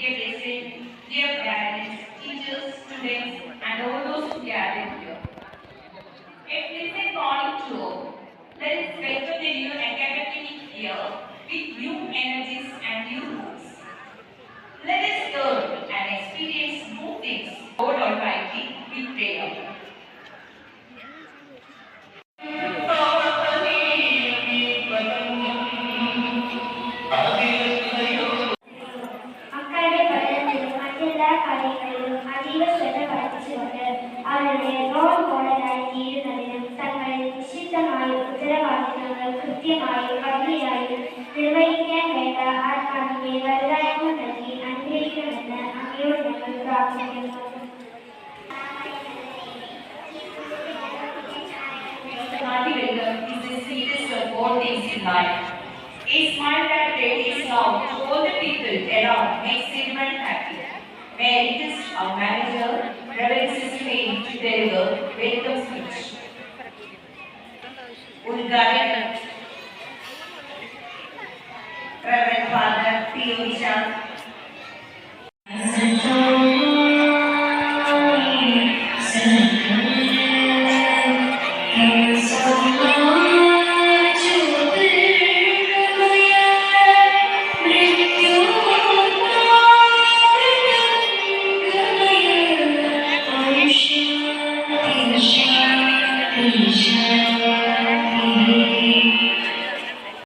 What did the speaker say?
dear blessing, dear parents, teachers, students, and all those who gathered here. A pleasant morning to all. Let us welcome the new academic year with new energies and new hopes. Let us learn and experience new things, Lord Almighty, with prayer. മക്കളുടെ പഠനത്തിലും മറ്റെല്ലാ കാര്യങ്ങളിലും അതീവ ശ്രദ്ധ വർദ്ധിച്ചുകൊണ്ട് അവരുടെ role മോഡലായി തീരുന്നതിനും തങ്ങളിൽ നിശ്ചിതമായ ഉത്തരവാദിത്തങ്ങൾ കൃത്യമായും ഭംഗിയായും നിർവഹിക്കാൻ വേണ്ട ആത്മാവിന്റെ വലുതായ്മ നൽകി അനുഗ്രഹിക്കണമെന്ന് അങ്ങയോട് ഞങ്ങൾ പ്രാർത്ഥിക്കുന്നു. Hearty welcome is the sweetest of all things in life. A smile that radiates out to all the people around makes everyone happy. May I request our manager, Reverend Sister Amy, to deliver welcome speech. ഉദ്ഘാടനം